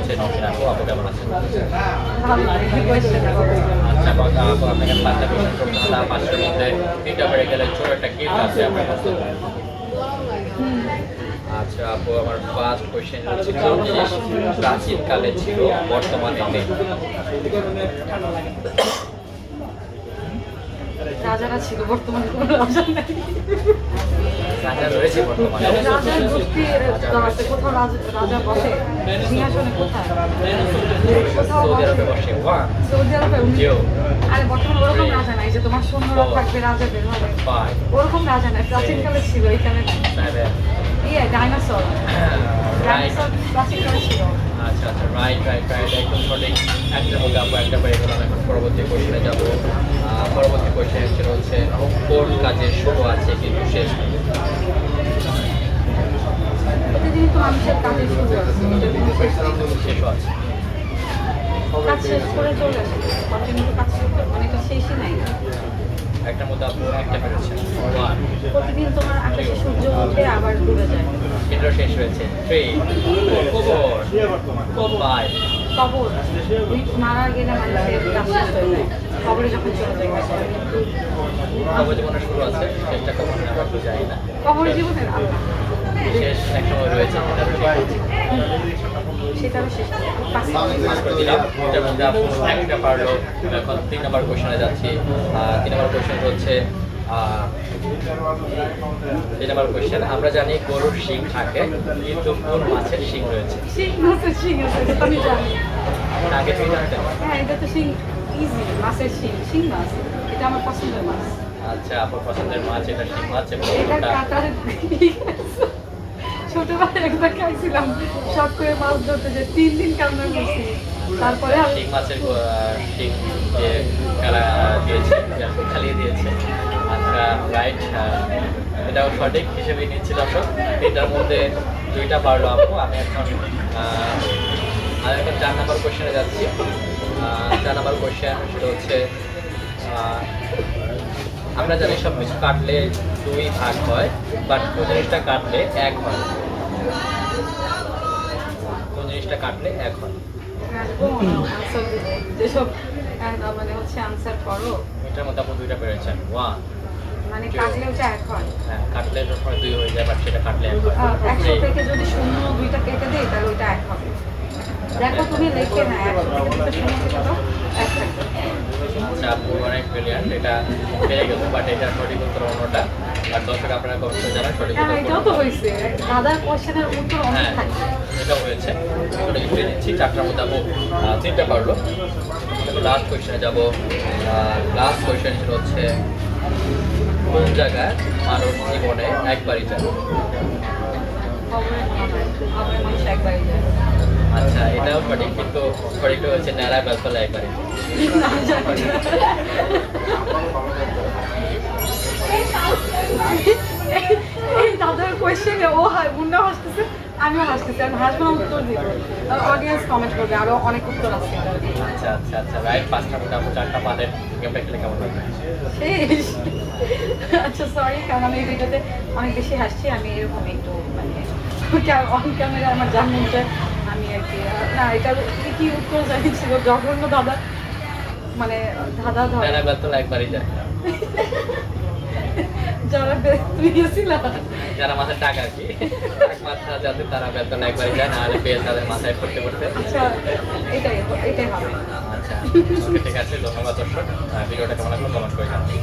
রয়েছে নকিন আপু। আপু কেমন আছেন? ভালো আচ্ছা আপু, আপনাকে 5টা কোয়েশ্চেন করতে হলে 5টার মধ্যে 3টা পেরে গেলে ছোট একটা গিফট আছে আপনার কাছে। আচ্ছা আপু, আমার ফার্স্ট কোয়েশ্চেন হচ্ছে প্রাচীনকালে ছিল বর্তমানে নেই। রাজারা ছিল, বর্তমানে কোনো রাজা নেই। রাজা রয়েছে বর্তমানে। রাজার গোষ্ঠী আছে, কোথাও রাজা বসে সিংহাসনে, কোথায় কোথাও সৌদি বসে। আরবে বসে। ওয়ান, সৌদি আরবে টু, আরে বর্তমানে ওরকম রাজা নাই যে তোমার সৈন্যরা থাকবে, রাজা বের হবে, ফাইভ, ওরকম রাজা নাই। প্রাচীনকালে ছিল, এখানে সেভেন। Dinosaur right. প্রাচীনকালে ছিল। আচ্ছা আচ্ছা, রাইট রাইট রাইট, একদম সঠিক। একটা মধ্যে আপু একটা পেয়ে গেলাম। এখন পরবর্তী কোয়েশ্চেনে যাব। পরবর্তী কোয়েশ্চেন হচ্ছে কোন কাজের শুরু আছে কিন্তু শেষ নেই? প্রতিদিন তো মানুষের কাজের শুরু আছে, শেষও আছে। কাজ শেষ করে চলে আসে, কন্টিনিউ কাজ করতে মানে এটা শেষই নাই। একটার মধ্যে আপু একটা পেরেছেন। ওয়ান, প্রতিদিন তোমার আকাশে সূর্য ওঠে আবার ডুবে যায়। এটাও শেষ হয়েছে। Three, four, five. কবর, মারা গেলে মানুষের কাজ শেষ হয়ে যায়, কবরে যখন চলে যায়। কবর জীবনের শুরু আছে, শেষটা কখন আমরা তো জানি না। কবর জীবনের আল্লাহ, শেষ এক সময় রয়েছে, সেটাও শেষ হয়। পাস করে দিলাম। এটার মধ্যে আপু একটা পারলো। এখন 3 নম্বর কোয়েশ্চেনে যাচ্ছি। 3 নম্বর কোয়েশ্চেন হচ্ছে 3 নম্বর কোয়েশ্চেন, আমরা জানি গরুর শিং থাকে, কিন্তু কোন মাছের শিং রয়েছে? শিং মাছের শিং আছে, এটা আমি জানি। আগে থেকে জানতেন? হ্যাঁ, এটা তো শিং, ইজি, মাছের শিং, শিং মাছ, এটা আমার পছন্দের মাছ। আচ্ছা, আপনার পছন্দের মাছ এটা শিং মাছ এবং এটা ওটা কাটার ছোটবেলায় একবার খাইছিলাম, শখ করে মাছ ধরতে, যে 3 দিন কান্না করছি। তারপরে আমি শিং মাছের শিং যে কারা দিয়েছে, খালিয়ে দিয়েছে। আচ্ছা রাইট, এটাও সঠিক হিসেবে নিচ্ছি দর্শক। এটার মধ্যে 2টা পারলো আপু। আমি এখন 4 নম্বর কোয়েশ্চেনে যাচ্ছি। 4 নম্বর কোয়েশ্চেন সেটা হচ্ছে আমরা জানি সব কিছু কাটলে 2 ভাগ হয়, বাট কোন জিনিসটা কাটলে 1 হয়? কোন জিনিসটা কাটলে 1 হয়? আনসার দিব, যেসব মানে হচ্ছে আনসার করো, এটার মধ্যে আপনি 2টা পেরেছেন। ওয়ান, মানে কাটলে ওটা এক হয়। হ্যাঁ, কাটলে সবসময় 2 হয়ে যায়, বাট সেটা কাটলে 1 হয়। 100 থেকে যদি শূন্য 2টা কেটে দিই তাহলে ওইটা এক হবে। দেখো তুমি লিখে না, 100 থেকে 2টা শূন্য কেটে দাও, এক থাকবে। আচ্ছা আপু, অনেক ব্রিলিয়ান্ট। এটা পেয়ে গেল, বাট এটা সঠিক উত্তর অন্যটা। আর দর্শক আপনারা কমেন্টে জানান সঠিক হ্যাঁ, উত্তর এটাও তো কোনটা। হয়েছে, দাদার কোশ্চেনের উত্তর অনেক হ্যাঁ, থাকে। এটাও হয়েছে। ওটা লিখে দিচ্ছি। 4টার মধ্যে আপু 3টা পারলো। লাস্ট কোয়েশ্চেনে যাব। লাস্ট কোয়েশ্চেন ছিল হচ্ছে কোন জায়গায় মানব জীবনে একবারই যায়? খবরের মানুষ একবারই যায়। আচ্ছা, এটাও সঠিক, কিন্তু সঠিকটা হচ্ছে ন্যাড়া বেলতলা একবারই। না, জানি না। এই দাদার কোয়েশ্চেনে ও মুন্না হাসতেছে, আমিও হাসতেছি, আমি হাসবো না, উত্তর দিব, অডিয়েন্স কমেন্ট করবে, আরো অনেক উত্তর আছে। আচ্ছা আচ্ছা আচ্ছা, রাইট। 5টার মধ্যে আপু 4টা পালেন। গেমটা খেলে কেমন লাগবে? শেষ। আচ্ছা সরি, কারণ আমি এই ভিডিওতে অনেক বেশি হাসছি, আমি এরকম একটু মানে অন ক্যামেরা আমার জানতে চাই আমি আর কি। না, এটা কি উত্তর জানিয়েছিল জঘন্য দাদা, মানে দাদা ধর ন্যাড়া বেলতলা একবারই যায়। যারা তুমি গেছিলা। যারা মাথায় টাকা আর কি, মাথা যাদের তারা বেলতলা একবারই যায়, না হলে বেল তাদের মাথায় পড়তে পড়তে। আচ্ছা, এটাই এটাই হবে। আচ্ছা, ওকে, ঠিক আছে। ধন্যবাদ দর্শক। ভিডিওটা কেমন লাগলো কমেন্ট করে জানাবেন।